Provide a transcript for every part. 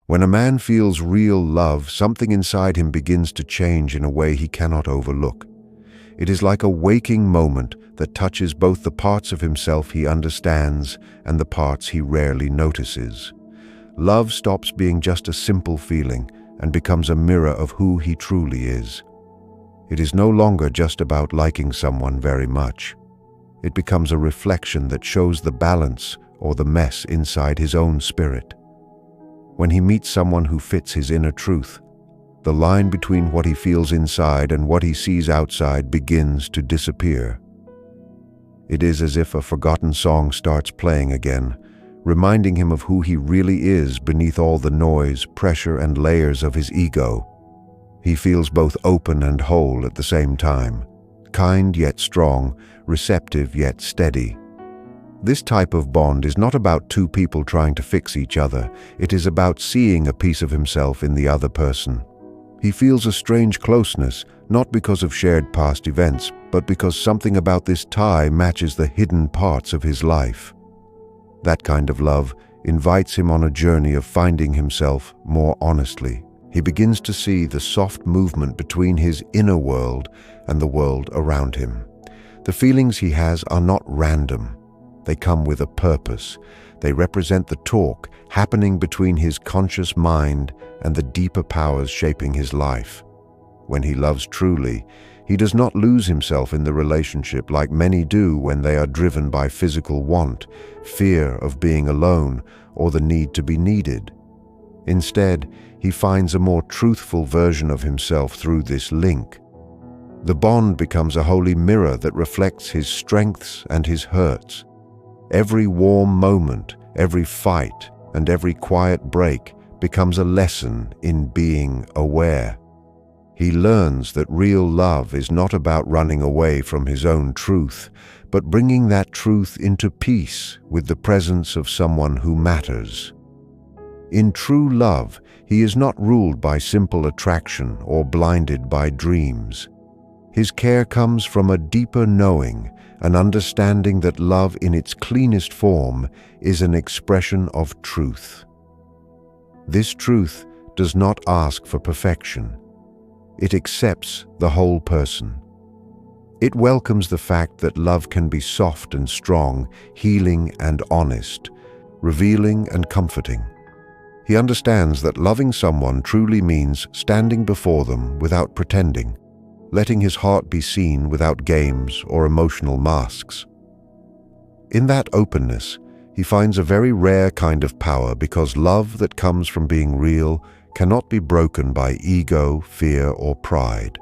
When a man feels real love, something inside him begins to change in a way he cannot overlook. It is like a waking moment that touches both the parts of himself he understands and the parts he rarely notices. Love stops being just a simple feeling and becomes a mirror of who he truly is. It is no longer just about liking someone very much. It becomes a reflection that shows the balance or the mess inside his own spirit. When he meets someone who fits his inner truth, the line between what he feels inside and what he sees outside begins to disappear. It is as if a forgotten song starts playing again, reminding him of who he really is beneath all the noise, pressure, and layers of his ego. He feels both open and whole at the same time, kind yet strong, receptive yet steady. This type of bond is not about two people trying to fix each other. It is about seeing a piece of himself in the other person. He feels a strange closeness, not because of shared past events, but because something about this tie matches the hidden parts of his life. That kind of love invites him on a journey of finding himself more honestly. He begins to see the soft movement between his inner world and the world around him. The feelings he has are not random. They come with a purpose. They represent the talk happening between his conscious mind and the deeper powers shaping his life. When he loves truly, he does not lose himself in the relationship like many do when they are driven by physical want, fear of being alone, or the need to be needed. Instead, he finds a more truthful version of himself through this link. The bond becomes a holy mirror that reflects his strengths and his hurts. Every warm moment, every fight, and every quiet break becomes a lesson in being aware. He learns that real love is not about running away from his own truth, but bringing that truth into peace with the presence of someone who matters. In true love, he is not ruled by simple attraction or blinded by dreams. His care comes from a deeper knowing, an understanding that love in its cleanest form is an expression of truth. This truth does not ask for perfection. It accepts the whole person. It welcomes the fact that love can be soft and strong, healing and honest, revealing and comforting. He understands that loving someone truly means standing before them without pretending, letting his heart be seen without games or emotional masks. In that openness, he finds a very rare kind of power because love that comes from being real cannot be broken by ego, fear, or pride.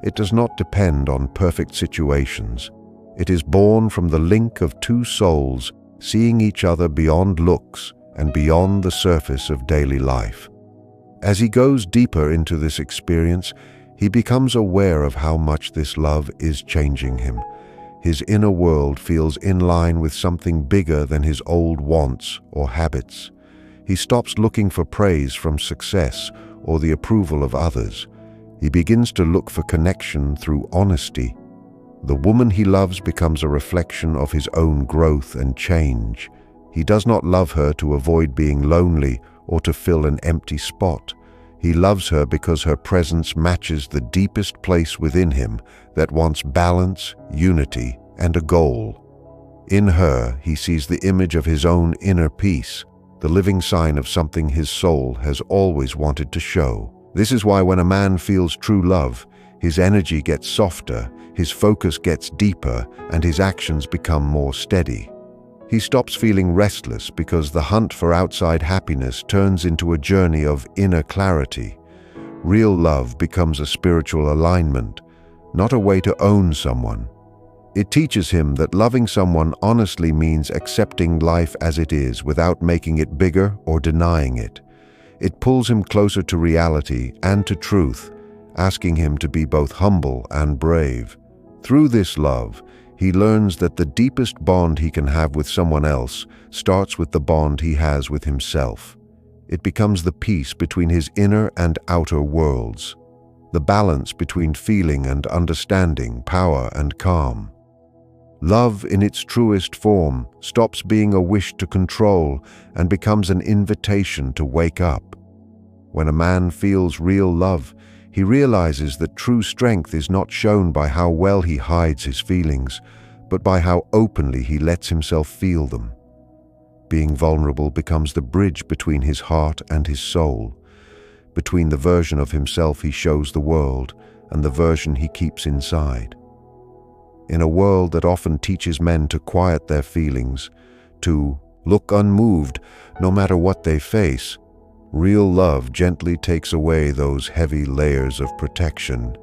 It does not depend on perfect situations. It is born from the link of two souls seeing each other beyond looks and beyond the surface of daily life. As he goes deeper into this experience, he becomes aware of how much this love is changing him. His inner world feels in line with something bigger than his old wants or habits. He stops looking for praise from success or the approval of others. He begins to look for connection through honesty. The woman he loves becomes a reflection of his own growth and change. He does not love her to avoid being lonely or to fill an empty spot. He loves her because her presence matches the deepest place within him that wants balance, unity, and a goal. In her, he sees the image of his own inner peace, the living sign of something his soul has always wanted to show. This is why when a man feels true love, his energy gets softer, his focus gets deeper, and his actions become more steady. He stops feeling restless because the hunt for outside happiness turns into a journey of inner clarity. Real love becomes a spiritual alignment, not a way to own someone. It teaches him that loving someone honestly means accepting life as it is without making it bigger or denying it. It pulls him closer to reality and to truth, asking him to be both humble and brave. Through this love, he learns that the deepest bond he can have with someone else starts with the bond he has with himself. It becomes the peace between his inner and outer worlds, the balance between feeling and understanding, power and calm. Love in its truest form stops being a wish to control and becomes an invitation to wake up. When a man feels real love, he realizes that true strength is not shown by how well he hides his feelings, but by how openly he lets himself feel them. Being vulnerable becomes the bridge between his heart and his soul, between the version of himself he shows the world and the version he keeps inside. In a world that often teaches men to quiet their feelings, to look unmoved no matter what they face, real love gently takes away those heavy layers of protection.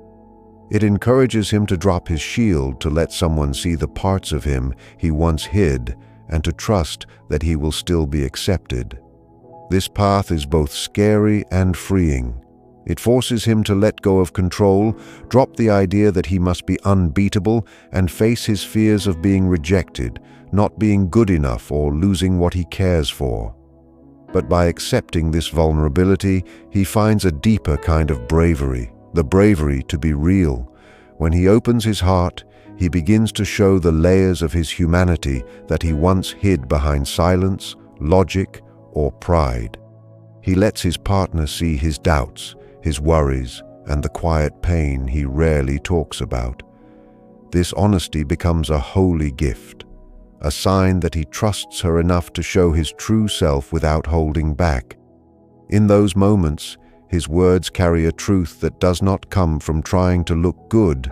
It encourages him to drop his shield, to let someone see the parts of him he once hid, and to trust that he will still be accepted. This path is both scary and freeing. It forces him to let go of control, drop the idea that he must be unbeatable, and face his fears of being rejected, not being good enough, or losing what he cares for. But by accepting this vulnerability, he finds a deeper kind of bravery, the bravery to be real. When he opens his heart, he begins to show the layers of his humanity that he once hid behind silence, logic, or pride. He lets his partner see his doubts, his worries, and the quiet pain he rarely talks about. This honesty becomes a holy gift, a sign that he trusts her enough to show his true self without holding back. In those moments, his words carry a truth that does not come from trying to look good,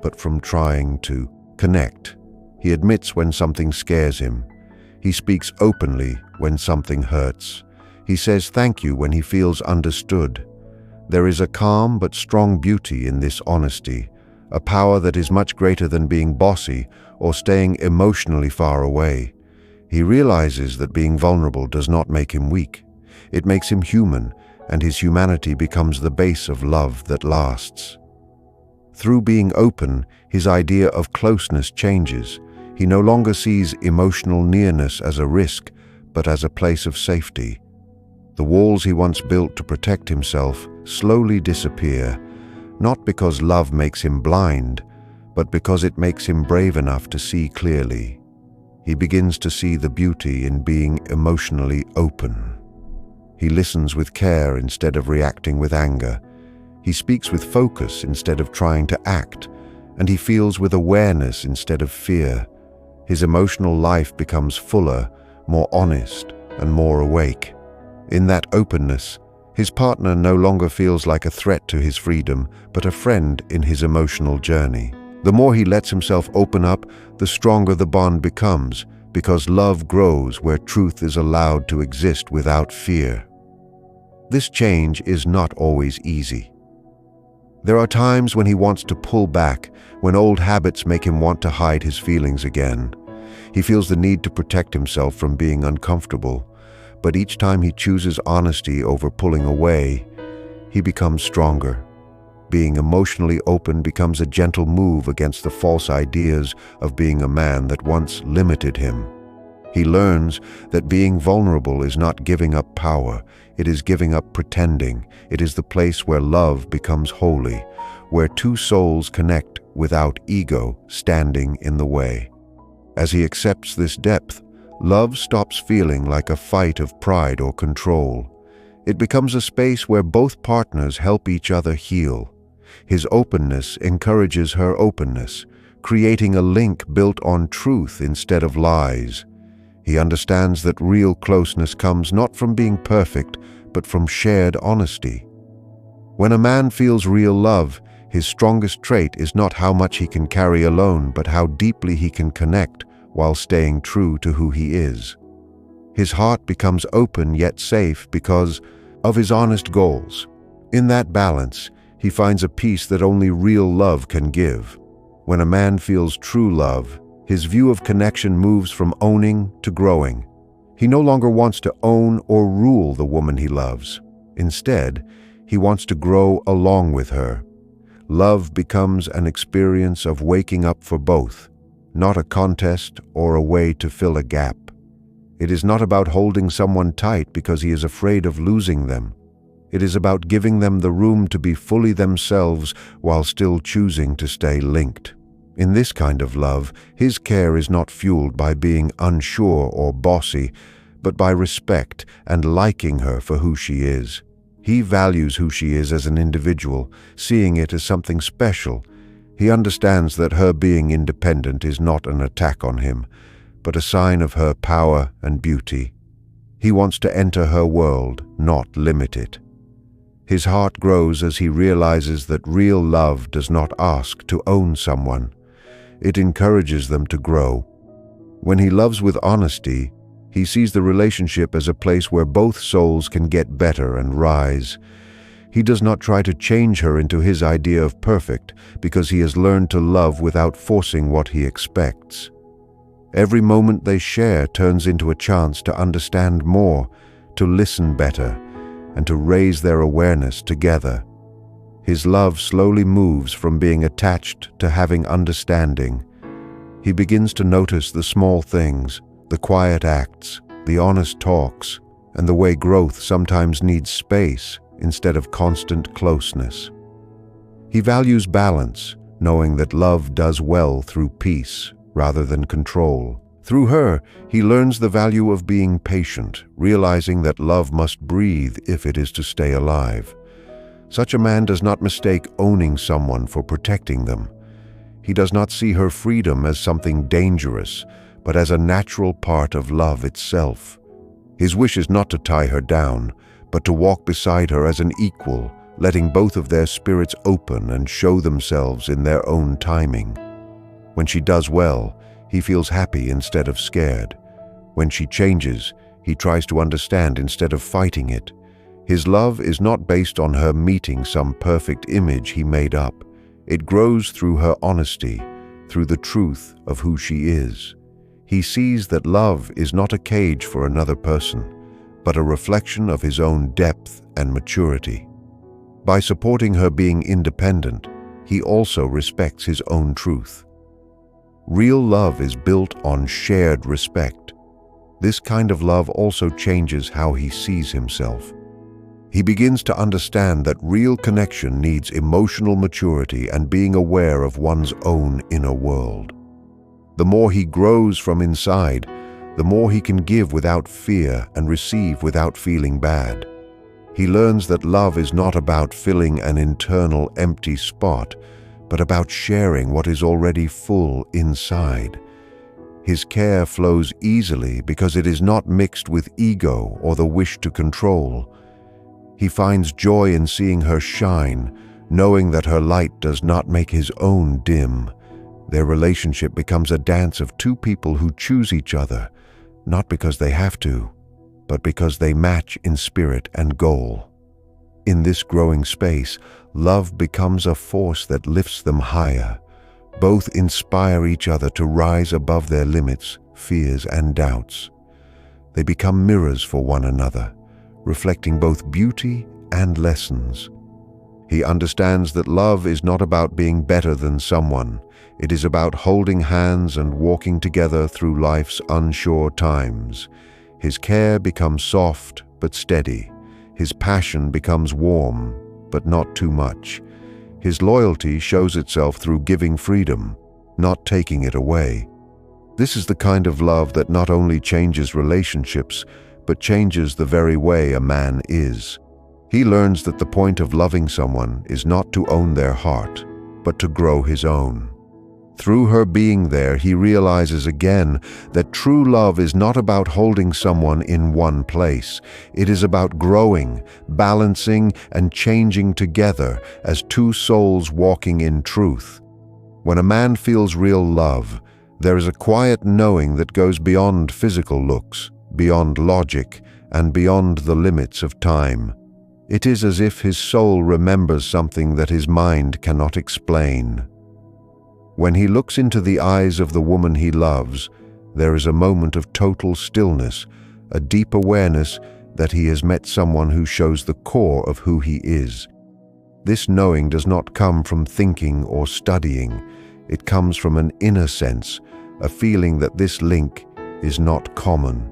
but from trying to connect. He admits when something scares him. He speaks openly when something hurts. He says thank you when he feels understood. There is a calm but strong beauty in this honesty, a power that is much greater than being bossy or staying emotionally far away. He realizes that being vulnerable does not make him weak. It makes him human, and his humanity becomes the base of love that lasts. Through being open, his idea of closeness changes. He no longer sees emotional nearness as a risk, but as a place of safety. The walls he once built to protect himself slowly disappear, not because love makes him blind, but because it makes him brave enough to see clearly. He begins to see the beauty in being emotionally open. He listens with care instead of reacting with anger. He speaks with focus instead of trying to act, and he feels with awareness instead of fear. His emotional life becomes fuller, more honest, and more awake. In that openness, his partner no longer feels like a threat to his freedom, but a friend in his emotional journey. The more he lets himself open up, the stronger the bond becomes, because love grows where truth is allowed to exist without fear. This change is not always easy. There are times when he wants to pull back, when old habits make him want to hide his feelings again. He feels the need to protect himself from being uncomfortable, but each time he chooses honesty over pulling away, he becomes stronger. Being emotionally open becomes a gentle move against the false ideas of being a man that once limited him. He learns that being vulnerable is not giving up power, it is giving up pretending. It is the place where love becomes holy, where two souls connect without ego standing in the way. As he accepts this depth, love stops feeling like a fight of pride or control. It becomes a space where both partners help each other heal. His openness encourages her openness, creating a link built on truth instead of lies. He understands that real closeness comes not from being perfect, but from shared honesty. When a man feels real love, his strongest trait is not how much he can carry alone, but how deeply he can connect while staying true to who he is. His heart becomes open yet safe because of his honest goals. In that balance, he finds a peace that only real love can give. When a man feels true love, his view of connection moves from owning to growing. He no longer wants to own or rule the woman he loves. Instead, he wants to grow along with her. Love becomes an experience of waking up for both, not a contest or a way to fill a gap. It is not about holding someone tight because he is afraid of losing them. It is about giving them the room to be fully themselves while still choosing to stay linked. In this kind of love, his care is not fueled by being unsure or bossy, but by respect and liking her for who she is. He values who she is as an individual, seeing it as something special. He understands that her being independent is not an attack on him, but a sign of her power and beauty. He wants to enter her world, not limit it. His heart grows as he realizes that real love does not ask to own someone. It encourages them to grow. When he loves with honesty, he sees the relationship as a place where both souls can get better and rise. He does not try to change her into his idea of perfect because he has learned to love without forcing what he expects. Every moment they share turns into a chance to understand more, to listen better, and to raise their awareness together. His love slowly moves from being attached to having understanding. He begins to notice the small things, the quiet acts, the honest talks, and the way growth sometimes needs space instead of constant closeness. He values balance, knowing that love does well through peace rather than control. Through her, he learns the value of being patient, realizing that love must breathe if it is to stay alive. Such a man does not mistake owning someone for protecting them. He does not see her freedom as something dangerous, but as a natural part of love itself. His wish is not to tie her down, but to walk beside her as an equal, letting both of their spirits open and show themselves in their own timing. When she does well, he feels happy instead of scared. When she changes, he tries to understand instead of fighting it. His love is not based on her meeting some perfect image he made up. It grows through her honesty, through the truth of who she is. He sees that love is not a cage for another person, but a reflection of his own depth and maturity. By supporting her being independent, he also respects his own truth. Real love is built on shared respect. This kind of love also changes how he sees himself. He begins to understand that real connection needs emotional maturity and being aware of one's own inner world. The more he grows from inside, the more he can give without fear and receive without feeling bad. He learns that love is not about filling an internal empty spot, but about sharing what is already full inside. His care flows easily because it is not mixed with ego or the wish to control. He finds joy in seeing her shine, knowing that her light does not make his own dim. Their relationship becomes a dance of two people who choose each other, not because they have to, but because they match in spirit and goal. In this growing space, love becomes a force that lifts them higher. Both inspire each other to rise above their limits, fears, and doubts. They become mirrors for one another, reflecting both beauty and lessons. He understands that love is not about being better than someone. It is about holding hands and walking together through life's unsure times. His care becomes soft but steady. His passion becomes warm, but not too much. His loyalty shows itself through giving freedom, not taking it away. This is the kind of love that not only changes relationships, but changes the very way a man is. He learns that the point of loving someone is not to own their heart, but to grow his own. Through her being there, he realizes again that true love is not about holding someone in one place. It is about growing, balancing, and changing together as two souls walking in truth. When a man feels real love, there is a quiet knowing that goes beyond physical looks, beyond logic, and beyond the limits of time. It is as if his soul remembers something that his mind cannot explain. When he looks into the eyes of the woman he loves, there is a moment of total stillness, a deep awareness that he has met someone who shows the core of who he is. This knowing does not come from thinking or studying. It comes from an inner sense, a feeling that this link is not common.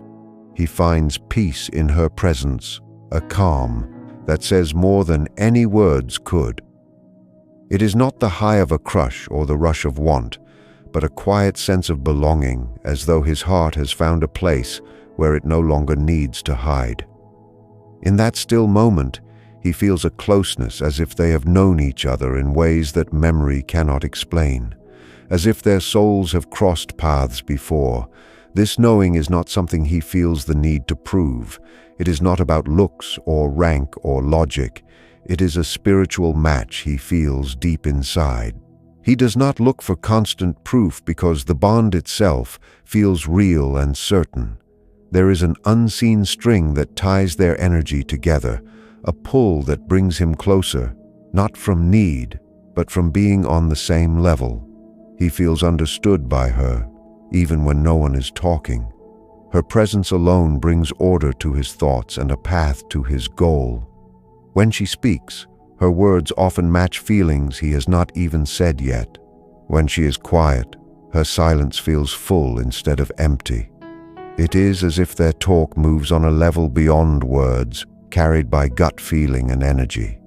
He finds peace in her presence, a calm that says more than any words could. It is not the high of a crush or the rush of want, but a quiet sense of belonging, as though his heart has found a place where it no longer needs to hide. In that still moment, He feels a closeness as if they have known each other in ways that memory cannot explain, as if their souls have crossed paths before. This knowing is not something he feels the need to prove. It is not about looks or rank or logic. It is a spiritual match he feels deep inside. He does not look for constant proof because the bond itself feels real and certain. There is an unseen string that ties their energy together, a pull that brings him closer, not from need, but from being on the same level. He feels understood by her, even when no one is talking. Her presence alone brings order to his thoughts and a path to his goal. When she speaks, her words often match feelings he has not even said yet. When she is quiet, her silence feels full instead of empty. It is as if their talk moves on a level beyond words, carried by gut feeling and energy.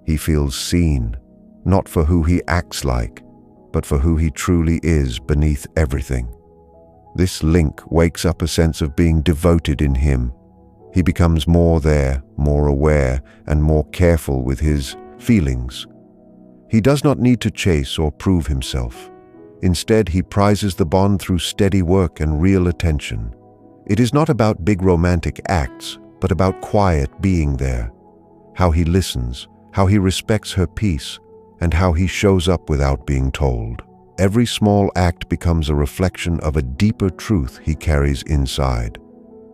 He feels seen, not for who he acts like, but for who he truly is beneath everything. This link wakes up a sense of being devoted in him. He becomes more there, more aware, and more careful with his feelings. He does not need to chase or prove himself. Instead, he prizes the bond through steady work and real attention. It is not about big romantic acts, but about quiet being there. How he listens, how he respects her peace, and how he shows up without being told. Every small act becomes a reflection of a deeper truth he carries inside.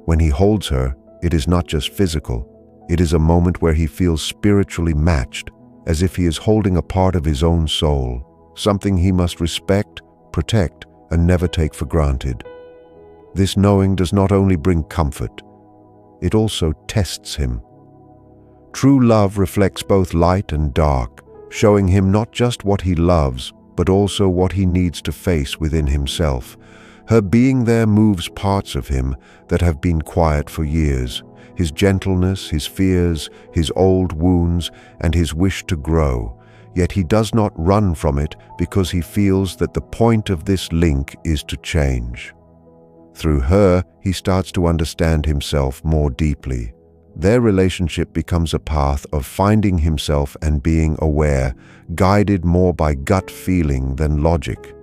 When he holds her, it is not just physical. It is a moment where he feels spiritually matched, as if he is holding a part of his own soul, something he must respect, protect, and never take for granted. This knowing does not only bring comfort, it also tests him. True love reflects both light and dark, showing him not just what he loves, but also what he needs to face within himself. Her being there moves parts of him that have been quiet for years, his gentleness, his fears, his old wounds, and his wish to grow. Yet he does not run from it because he feels that the point of this link is to change. Through her, he starts to understand himself more deeply. Their relationship becomes a path of finding himself and being aware, guided more by gut feeling than logic.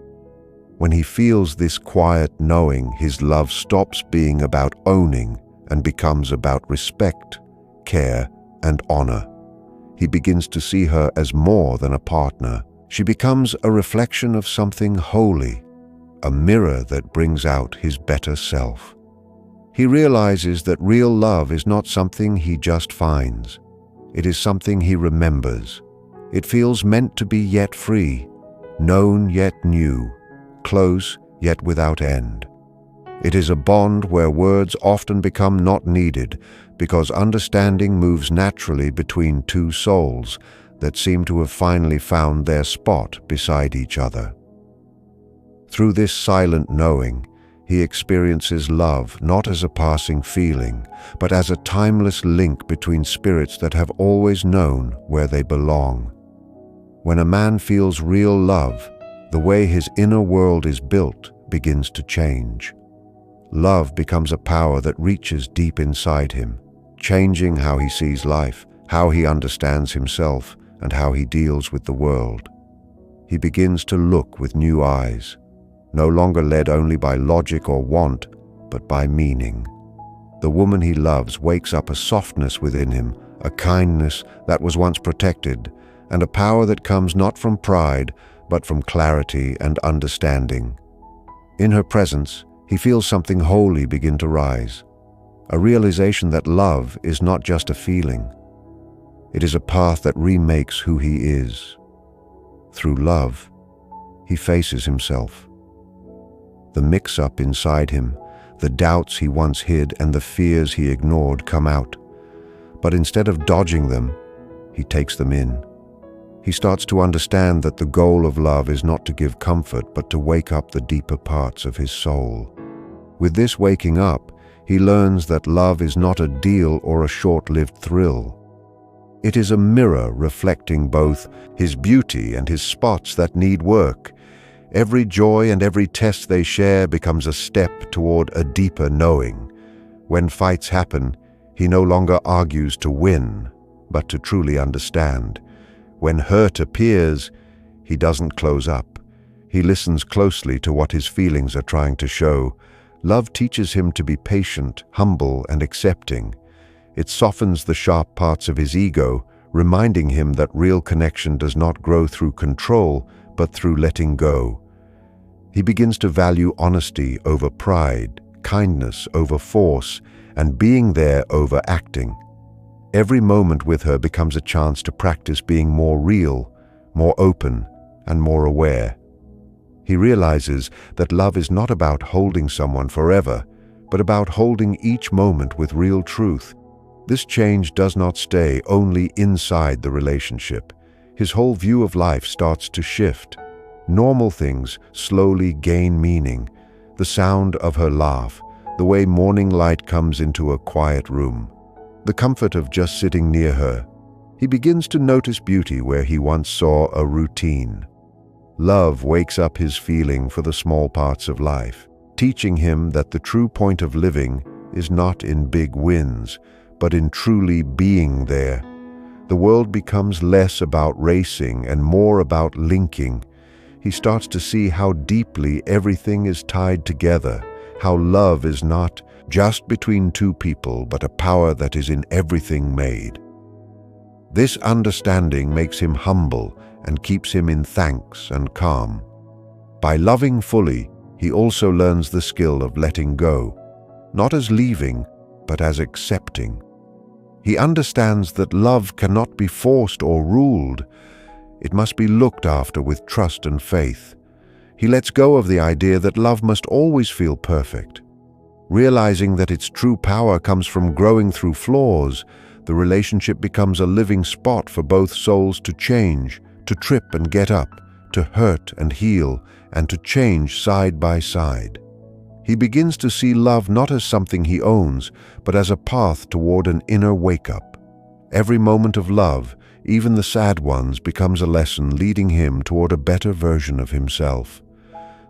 When he feels this quiet knowing, his love stops being about owning and becomes about respect, care, and honor. He begins to see her as more than a partner. She becomes a reflection of something holy, a mirror that brings out his better self. He realizes that real love is not something he just finds. It is something he remembers. It feels meant to be yet free, known yet new, close yet without end. It is a bond where words often become not needed because understanding moves naturally between two souls that seem to have finally found their spot beside each other. Through this silent knowing, he experiences love not as a passing feeling, but as a timeless link between spirits that have always known where they belong. When a man feels real love, the way his inner world is built begins to change. Love becomes a power that reaches deep inside him, changing how he sees life, how he understands himself, and how he deals with the world. He begins to look with new eyes, no longer led only by logic or want, but by meaning. The woman he loves wakes up a softness within him, a kindness that was once protected, and a power that comes not from pride, but from clarity and understanding. In her presence, he feels something holy begin to rise, a realization that love is not just a feeling. It is a path that remakes who he is. Through love, he faces himself. The mix-up inside him, the doubts he once hid and the fears he ignored come out. But instead of dodging them, he takes them in. He starts to understand that the goal of love is not to give comfort, but to wake up the deeper parts of his soul. With this waking up, he learns that love is not a deal or a short-lived thrill. It is a mirror reflecting both his beauty and his spots that need work. Every joy and every test they share becomes a step toward a deeper knowing. When fights happen, he no longer argues to win, but to truly understand. When hurt appears, he doesn't close up. He listens closely to what his feelings are trying to show. Love teaches him to be patient, humble, and accepting. It softens the sharp parts of his ego, reminding him that real connection does not grow through control, but through letting go. He begins to value honesty over pride, kindness over force, and being there over acting. Every moment with her becomes a chance to practice being more real, more open, and more aware. He realizes that love is not about holding someone forever, but about holding each moment with real truth. This change does not stay only inside the relationship. His whole view of life starts to shift. Normal things slowly gain meaning. The sound of her laugh, the way morning light comes into a quiet room, the comfort of just sitting near her. He begins to notice beauty where he once saw a routine. Love wakes up his feeling for the small parts of life, teaching him that the true point of living is not in big wins, but in truly being there. The world becomes less about racing and more about linking. He starts to see how deeply everything is tied together, how love is not just between two people, but a power that is in everything made. This understanding makes him humble and keeps him in thanks and calm. By loving fully, he also learns the skill of letting go, not as leaving, but as accepting. He understands that love cannot be forced or ruled. It must be looked after with trust and faith. He lets go of the idea that love must always feel perfect. Realizing that its true power comes from growing through flaws, the relationship becomes a living spot for both souls to change, to trip and get up, to hurt and heal, and to change side by side. He begins to see love not as something he owns, but as a path toward an inner wake-up. Every moment of love, even the sad ones, becomes a lesson leading him toward a better version of himself.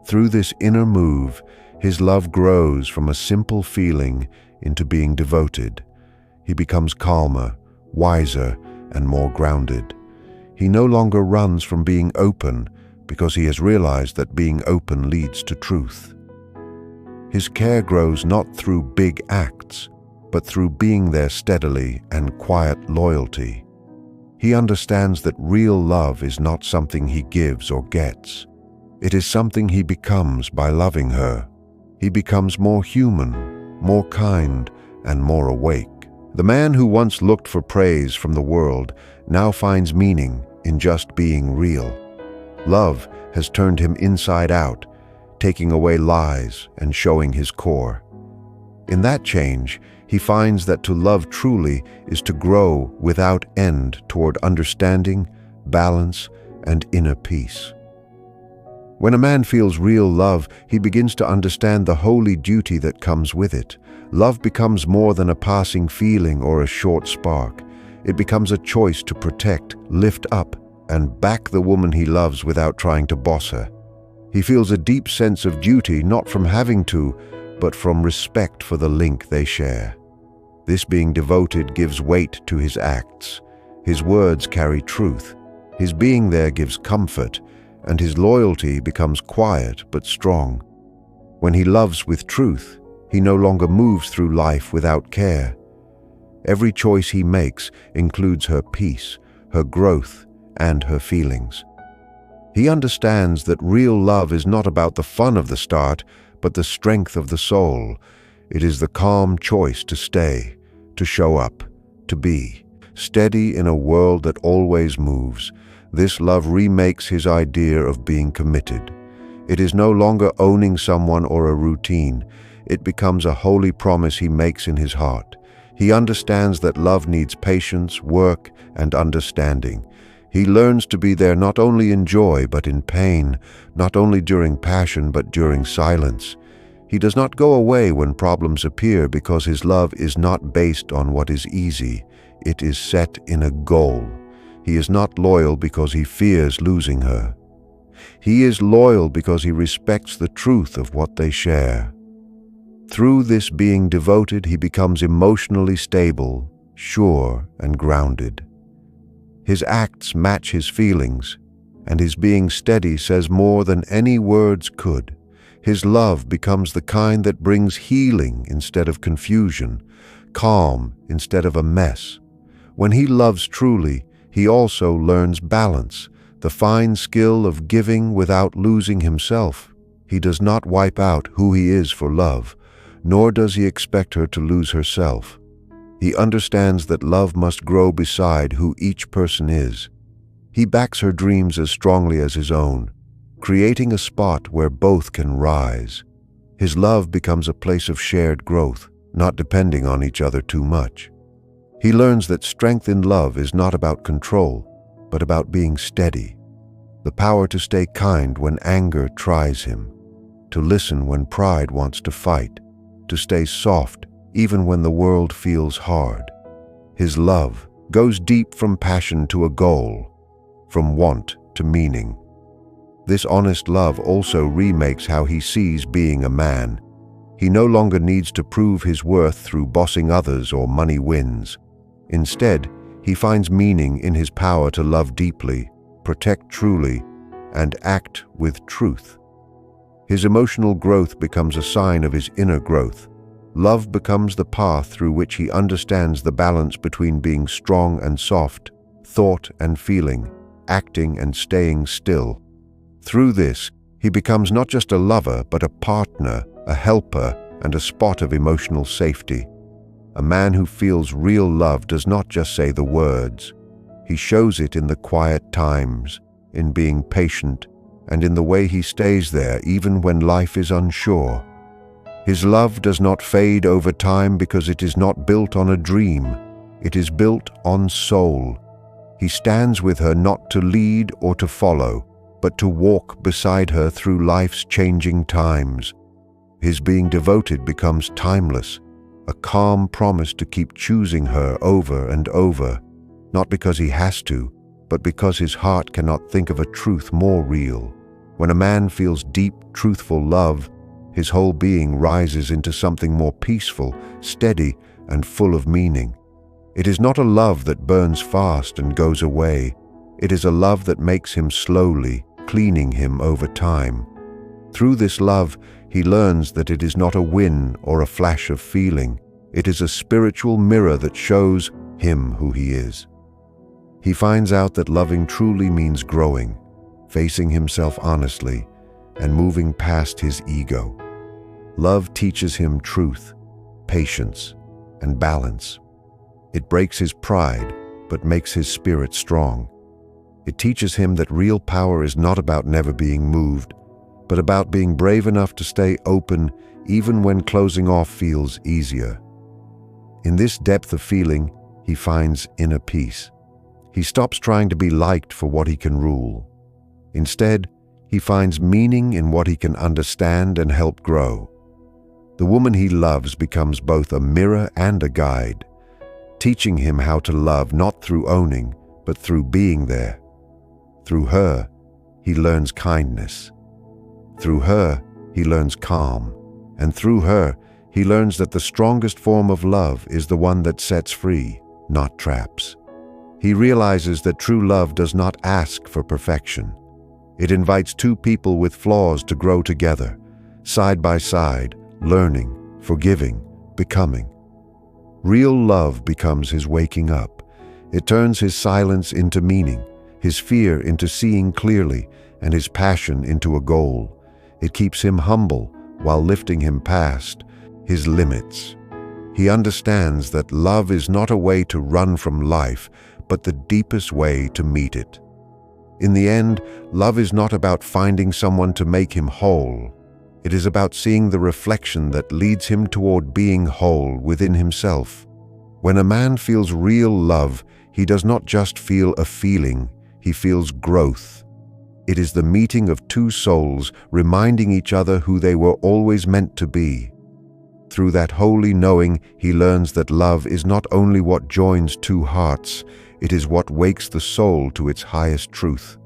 Through this inner move, his love grows from a simple feeling into being devoted. He becomes calmer, wiser, and more grounded. He no longer runs from being open because he has realized that being open leads to truth. His care grows not through big acts, but through being there steadily and quiet loyalty. He understands that real love is not something he gives or gets. It is something he becomes by loving her. He becomes more human, more kind, and more awake. The man who once looked for praise from the world now finds meaning in just being real. Love has turned him inside out, taking away lies and showing his core. In that change, he finds that to love truly is to grow without end toward understanding, balance, and inner peace. When a man feels real love, he begins to understand the holy duty that comes with it. Love becomes more than a passing feeling or a short spark. It becomes a choice to protect, lift up, and back the woman he loves without trying to boss her. He feels a deep sense of duty, not from having to, but from respect for the link they share. This being devoted gives weight to his acts. His words carry truth. His being there gives comfort, and his loyalty becomes quiet but strong. When he loves with truth, he no longer moves through life without care. Every choice he makes includes her peace, her growth, and her feelings. He understands that real love is not about the fun of the start, but the strength of the soul. It is the calm choice to stay, to show up, to be steady in a world that always moves. This love remakes his idea of being committed. It is no longer owning someone or a routine. It becomes a holy promise he makes in his heart. He understands that love needs patience, work, and understanding. He learns to be there not only in joy but in pain, not only during passion but during silence. He does not go away when problems appear because his love is not based on what is easy. It is set in a goal. He is not loyal because he fears losing her. He is loyal because he respects the truth of what they share. Through this being devoted, he becomes emotionally stable, sure, and grounded. His acts match his feelings, and his being steady says more than any words could. His love becomes the kind that brings healing instead of confusion, calm instead of a mess. When he loves truly, he also learns balance, the fine skill of giving without losing himself. He does not wipe out who he is for love, nor does he expect her to lose herself. He understands that love must grow beside who each person is. He backs her dreams as strongly as his own, creating a spot where both can rise. His love becomes a place of shared growth, not depending on each other too much. He learns that strength in love is not about control, but about being steady. The power to stay kind when anger tries him, to listen when pride wants to fight, to stay soft even when the world feels hard. His love goes deep from passion to a goal, from want to meaning. This honest love also remakes how he sees being a man. He no longer needs to prove his worth through bossing others or money wins. Instead, he finds meaning in his power to love deeply, protect truly, and act with truth. His emotional growth becomes a sign of his inner growth. Love becomes the path through which he understands the balance between being strong and soft, thought and feeling, acting and staying still. Through this, he becomes not just a lover, but a partner, a helper, and a spot of emotional safety. A man who feels real love does not just say the words. He shows it in the quiet times, in being patient, and in the way he stays there even when life is unsure. His love does not fade over time because it is not built on a dream. It is built on soul. He stands with her not to lead or to follow, but to walk beside her through life's changing times. His being devoted becomes timeless, a calm promise to keep choosing her over and over, not because he has to, but because his heart cannot think of a truth more real. When a man feels deep, truthful love, his whole being rises into something more peaceful, steady, and full of meaning. It is not a love that burns fast and goes away. It is a love that makes him slowly, cleaning him over time. Through this love, he learns that it is not a win or a flash of feeling. It is a spiritual mirror that shows him who he is. He finds out that loving truly means growing, facing himself honestly, and moving past his ego. Love teaches him truth, patience, and balance. It breaks his pride, but makes his spirit strong. It teaches him that real power is not about never being moved, but about being brave enough to stay open even when closing off feels easier. In this depth of feeling, he finds inner peace. He stops trying to be liked for what he can rule. Instead, he finds meaning in what he can understand and help grow. The woman he loves becomes both a mirror and a guide, teaching him how to love not through owning, but through being there. Through her, he learns kindness. Through her, he learns calm. And through her, he learns that the strongest form of love is the one that sets free, not traps. He realizes that true love does not ask for perfection. It invites two people with flaws to grow together, side by side, learning, forgiving, becoming. Real love becomes his waking up. It turns his silence into meaning, his fear into seeing clearly, and his passion into a goal. It keeps him humble while lifting him past his limits. He understands that love is not a way to run from life, but the deepest way to meet it. In the end, love is not about finding someone to make him whole. It is about seeing the reflection that leads him toward being whole within himself. When a man feels real love, he does not just feel a feeling, he feels growth. It is the meeting of two souls reminding each other who they were always meant to be. Through that holy knowing, he learns that love is not only what joins two hearts, it is what wakes the soul to its highest truth.